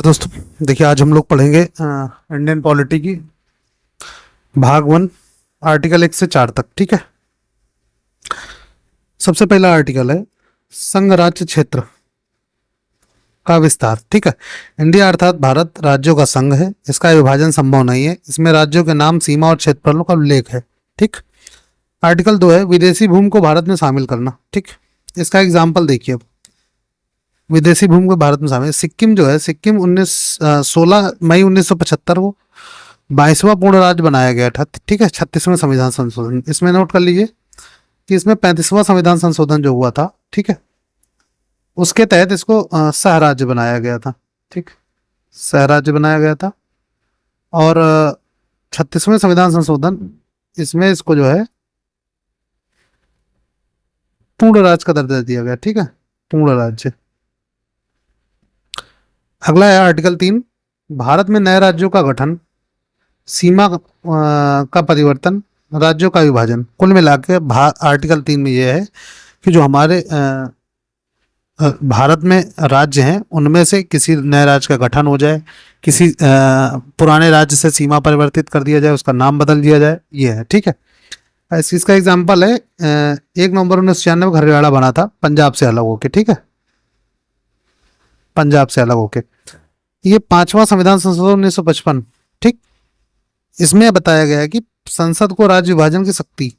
दोस्तों देखिए, आज हम लोग पढ़ेंगे इंडियन पॉलिटी की भाग 1 आर्टिकल 1 से 4 तक। ठीक है, सबसे पहला आर्टिकल है संघ राज्य क्षेत्र का विस्तार। ठीक है, इंडिया अर्थात भारत राज्यों का संघ है। इसका विभाजन संभव नहीं है। इसमें राज्यों के नाम, सीमा और क्षेत्रफलों का उल्लेख है। ठीक, आर्टिकल 2 है विदेशी भूमि को भारत में शामिल करना। ठीक, इसका एग्जाम्पल देखिए। अब विदेशी भूमि को भारत में शामिल, सिक्किम जो है, सिक्किम 16 मई 1975 को 22वां पूर्ण राज्य बनाया गया था। ठीक है, 36वें संविधान संशोधन। इसमें नोट कर लीजिए कि इसमें 35वां संविधान संशोधन जो हुआ था, ठीक है, उसके तहत इसको सह राज्य बनाया गया था। ठीक, सह राज्य बनाया गया था। और 36वें संविधान संशोधन, इसमें इसको जो है पूर्ण राज्य का दर्जा दिया गया। ठीक है, पूर्ण राज्य। अगला है आर्टिकल 3 भारत में नए राज्यों का गठन, सीमा का परिवर्तन, राज्यों का विभाजन। कुल मिला के आर्टिकल 3 में यह है कि जो हमारे भारत में राज्य हैं उनमें से किसी नए राज्य का गठन हो जाए, किसी पुराने राज्य से सीमा परिवर्तित कर दिया जाए, उसका नाम बदल दिया जाए, ये है। ठीक है, इसका एग्जाम्पल है 1 नवंबर 1996 को हरियाणा बना था पंजाब से अलग होके। ठीक है, पंजाब से अलग होके। ये 5वां संविधान संशोधन 1955। ठीक, इसमें बताया गया है कि संसद को राज्य विभाजन की शक्ति,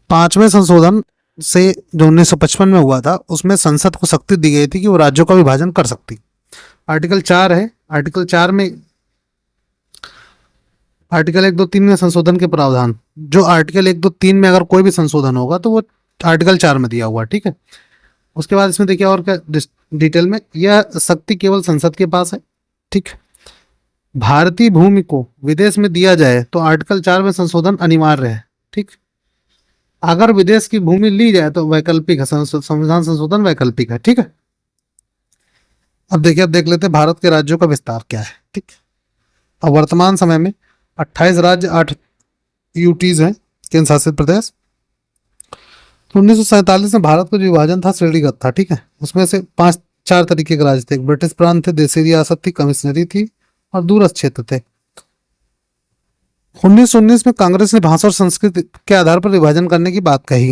5वें संशोधन से जो 1955 में हुआ था उसमें संसद को शक्ति दी गई थी कि वो राज्यों का विभाजन कर सकती। आर्टिकल 4 है। आर्टिकल 4 में आर्टिकल 1, 2, 3 में संशोधन के प्रावधान, जो आर्टिकल 1, 2, 3 में अगर कोई भी संशोधन होगा तो वो आर्टिकल 4 में दिया हुआ। ठीक है, उसके बाद इसमें देखिए और क्या डिटेल में, यह शक्ति केवल संसद के पास है। ठीक, भारतीय भूमि को विदेश में दिया जाए तो आर्टिकल 4 में संशोधन अनिवार्य है। ठीक, अगर विदेश की भूमि ली जाए तो वैकल्पिक है, संविधान संशोधन वैकल्पिक है। ठीक है, अब देखिए, अब देख लेते हैं भारत के राज्यों का विस्तार क्या है। ठीक, अब वर्तमान समय में 28 राज्य, 8 यूटीज हैं, केंद्र शासित प्रदेश। तो 1947 में भारत का जो विभाजन था श्रेणीगत था। ठीक है, उसमें से 4 तरीके के राज्य थे। ब्रिटिश प्रांत थे, देशी रियासत थी, कमिश्नरी थी और दूरस्थ क्षेत्र थे। 1919 में कांग्रेस ने भाषा और संस्कृति के आधार पर विभाजन करने की बात कही।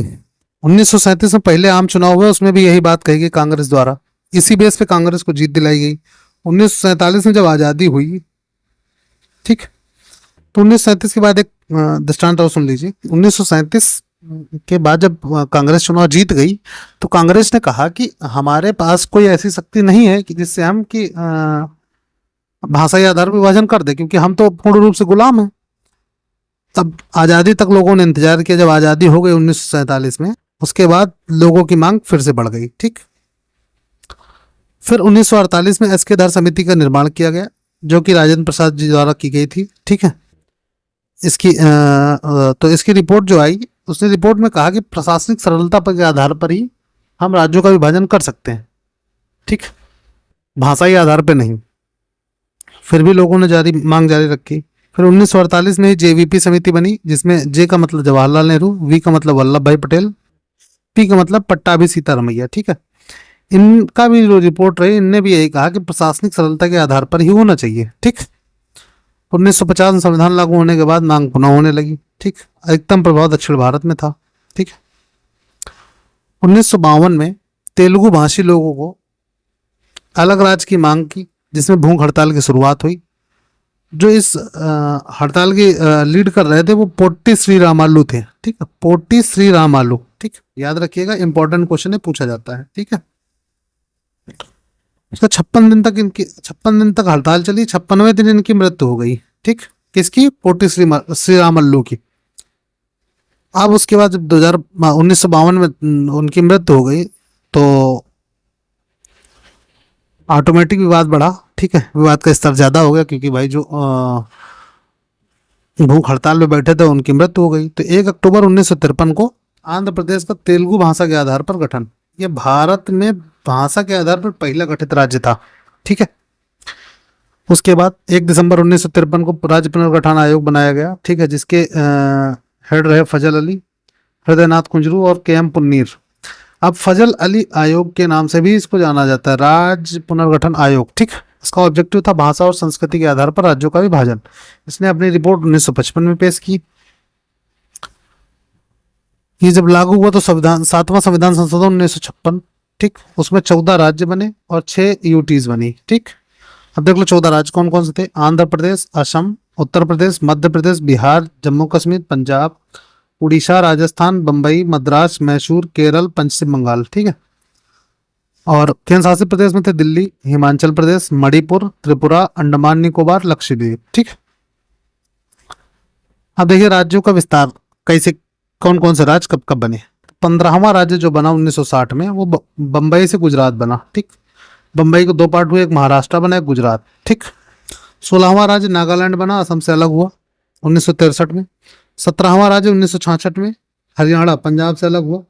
1937 में पहले आम चुनाव हुए, उसमें भी यही बात कही गई कांग्रेस द्वारा। इसी बेस पे कांग्रेस को जीत दिलाई गई। 1947 में जब आज़ादी हुई, ठीक, तो 1937 के बाद एक दृष्टांत और सुन लीजिए। 1937 के बाद जब कांग्रेस चुनाव जीत गई तो कांग्रेस ने कहा कि हमारे पास कोई ऐसी शक्ति नहीं है कि जिससे हम कि भाषाई आधार पर विभाजन कर दे, क्योंकि हम तो पूर्ण रूप से गुलाम हैं। तब आज़ादी तक लोगों ने इंतजार किया। जब आज़ादी हो गई 1947 में, उसके बाद लोगों की मांग फिर से बढ़ गई। ठीक, फिर 1948 में एस.के. धर समिति का निर्माण किया गया, जो कि राजेंद्र प्रसाद जी द्वारा की गई थी। ठीक है, इसकी तो इसकी रिपोर्ट जो आई, उसने रिपोर्ट में कहा कि प्रशासनिक सरलता पर के आधार पर ही हम राज्यों का विभाजन कर सकते हैं। ठीक, भाषाई आधार पर नहीं। फिर भी लोगों ने मांग जारी रखी। फिर 1948 में जेवीपी समिति बनी, जिसमें जे का मतलब जवाहरलाल नेहरू, वी का मतलब वल्लभ भाई पटेल, पी का मतलब पट्टाभी सीतारमैया। ठीक है, इनका भी जो रिपोर्ट रही, इनने भी यही कहा कि प्रशासनिक सरलता के आधार पर ही होना चाहिए। ठीक, 1950 में संविधान लागू होने के बाद मांग पुनः होने लगी। ठीक, अधिकतम प्रभाव दक्षिण भारत में था। ठीक, 1952 में तेलुगु भाषी लोगों को अलग राज्य की मांग की, जिसमें भूख हड़ताल की शुरुआत हुई। जो इस हड़ताल की लीड कर रहे थे वो पोट्टी श्रीरामालू थे। ठीक है, पोट्टी श्रीरामालू। ठीक, याद रखिएगा, इंपॉर्टेंट क्वेश्चन है, पूछा जाता है। ठीक है, उसका 56 दिन तक हड़ताल चली। 56वें दिन इनकी मृत्यु हो गई। ठीक, किसकी? पोट्टी श्रीरामालू की। अब उसके बाद जब 1952 में उनकी मृत्यु हो गई तो ऑटोमेटिक विवाद बढ़ा। ठीक है, विवाद का स्तर ज़्यादा हो गया, क्योंकि भाई जो भूख हड़ताल में बैठे थे उनकी मृत्यु हो गई। तो 1 अक्टूबर 1953 को आंध्र प्रदेश का तेलुगु भाषा के आधार पर गठन, यह भारत में भाषा के आधार पर पहला गठित राज्य था। ठीक है, उसके बाद 1 दिसंबर 1953 को राज्य पुनर्गठन आयोग बनाया गया। ठीक है, जिसके हेड रहे फजल अली, हृदयनाथ कुंजरू और के.एम. पुन्नीर। अब फजल अली आयोग के नाम से भी इसको जाना जाता है, राज्य पुनर्गठन आयोग। ठीक, इसका ऑब्जेक्टिव था भाषा और संस्कृति के आधार पर राज्यों का विभाजन। इसने अपनी रिपोर्ट 1955 में पेश की। ये जब लागू हुआ तो संविधान, 7वां संविधान संशोधन 1956, ठीक, उसमें 14 राज्य बने और 6 यूटीज बनी। ठीक, अब देख लो 14 राज्य कौन कौन से थे। आंध्र प्रदेश, असम, उत्तर प्रदेश, मध्य प्रदेश, बिहार, जम्मू कश्मीर, पंजाब, उड़ीसा, राजस्थान, बम्बई, मद्रास, मैसूर, केरल, पश्चिम बंगाल। ठीक है, और केंद्र शासित प्रदेश में थे दिल्ली, हिमाचल प्रदेश, मणिपुर, त्रिपुरा, अंडमान निकोबार, लक्षद्वीप। ठीक, अब देखिए राज्यों का विस्तार कैसे, कौन कौन से राज्य कब कब बने। 15वां राज्य जो बना 1960 में वो बम्बई से गुजरात बना। ठीक, बम्बई को 2 पार्ट हुए, एक महाराष्ट्र बना, एक गुजरात। ठीक, 16वां राज्य नागालैंड बना, असम से अलग हुआ 1963 में। 17वां राज्य 1966 में हरियाणा पंजाब से अलग हुआ।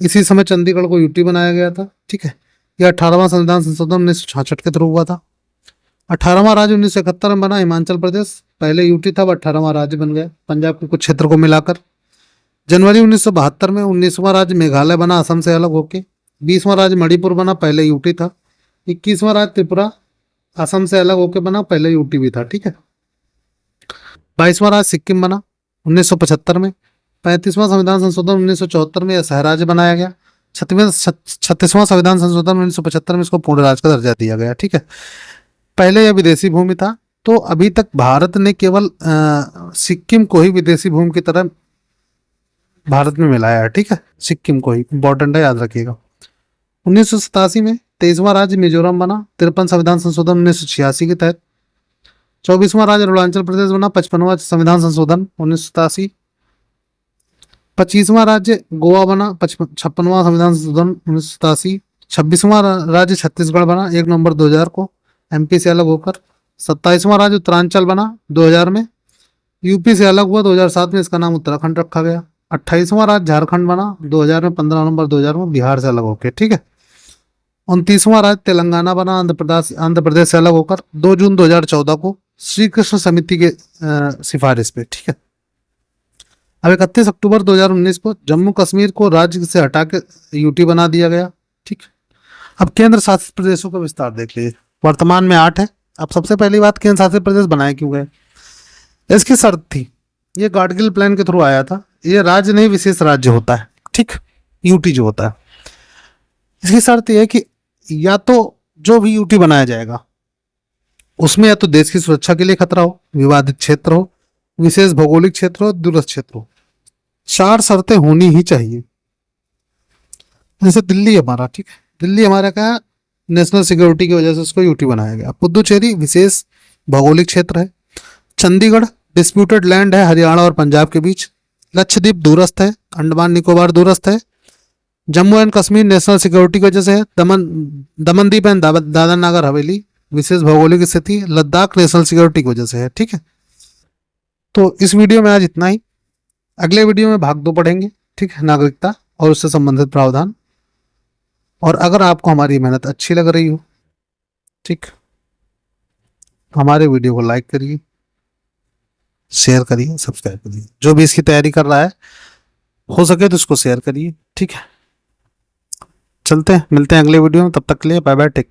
इसी समय चंडीगढ़ को यूटी बनाया गया था। ठीक है, यह 18वां संविधान संशोधन 1966 के थ्रू हुआ था। 18वां राज्य 1971 में बना, हिमाचल प्रदेश पहले यूटी था, वह 18वां राज्य बन गया पंजाब के कुछ क्षेत्र को मिलाकर। जनवरी 1972 में 19वां राज्य मेघालय बना, असम से अलग होके। 20वां राज्य मणिपुर बना, पहले यूटी था। 21वां राज्य त्रिपुरा असम से अलग होके बना, पहले यूटी भी था। ठीक है, 22वां राज्य सिक्किम बना 1975 में। 35वां संविधान संशोधन 1974 में यह सहराज्य बनाया गया। 36वां संविधान संशोधन 1975 में इसको पूर्ण राज्य का दर्जा दिया गया। ठीक है, पहले यह विदेशी भूमि था, तो अभी तक भारत ने केवल सिक्किम को ही विदेशी भूमि की तरह भारत में मिलाया है। ठीक है, सिक्किम को ही, इंपॉर्टेंट है, याद रखिएगा। 1987 में 23वां राज्य मिजोरम बना, 53 संविधान संशोधन 1986 के तहत। 24वां राज्य अरुणाचल प्रदेश बना, 55वां संविधान संशोधन 1987। 25वां राज्य गोवा बना, 56वां संविधान संशोधन 1987। 26वां राज्य छत्तीसगढ़ बना 1 नवंबर 2000 को, एमपी से अलग होकर। 27वां राज्य उत्तरांचल बना 2000 में, यूपी से अलग हुआ 2007 में, इसका नाम उत्तराखंड रखा गया। 28वां राज्य झारखंड बना 2000 में, 15 नवंबर 2000 में, बिहार से अलग होकर। ठीक है, 29वां राज्य तेलंगाना बना आंध्र प्रदेश से अलग होकर 2 जून 2014 को, श्री कृष्ण समिति के सिफारिश पे। ठीक है, अब 31 अक्टूबर 2019 को जम्मू कश्मीर को राज्य से हटा के यूटी बना दिया गया। ठीक, अब केंद्र शासित प्रदेशों का विस्तार देख लीजिए। वर्तमान में 8 है। अब सबसे पहली बात, केंद्र शासित प्रदेश बनाए क्यों गए? इसकी शर्त थी, ये गाडगिल प्लान के थ्रू आया था, ये राज्य नहीं विशेष राज्य होता है। ठीक, यूटी जो होता है, इसकी शर्त यह है कि या तो जो भी यूटी बनाया जाएगा उसमें या तो देश की सुरक्षा के लिए खतरा हो, विवादित क्षेत्र हो, विशेष भौगोलिक क्षेत्र हो, दूरस्थ क्षेत्र हो। 4 शर्तें होनी ही चाहिए। जैसे दिल्ली हमारा, ठीक है, दिल्ली हमारा क्या, नेशनल सिक्योरिटी की वजह से उसको यूटी बनाया गया। पुदुचेरी विशेष भौगोलिक क्षेत्र है। चंडीगढ़ डिस्प्यूटेड लैंड है हरियाणा और पंजाब के बीच। लक्षद्वीप दूरस्थ है, अंडमान निकोबार दूरस्थ है। Jammu and Kashmir national security की वजह से है। दमनदीप एंड दादर नगर हवेली विशेष भौगोलिक स्थिति। लद्दाख नेशनल सिक्योरिटी की वजह से है। ठीक है, तो इस वीडियो में आज इतना ही। अगले वीडियो में भाग 2 पढ़ेंगे। ठीक है, नागरिकता और उससे संबंधित प्रावधान। और अगर आपको हमारी मेहनत अच्छी लग रही हो, ठीक, हमारे वीडियो को लाइक करिए, शेयर करिए, सब्सक्राइब करिए। जो भी इसकी तैयारी कर रहा है, हो सके तो इसको शेयर करिए। ठीक है, चलते हैं, मिलते हैं अगले वीडियो में। तब तक के लिए बाय बाय, टेक।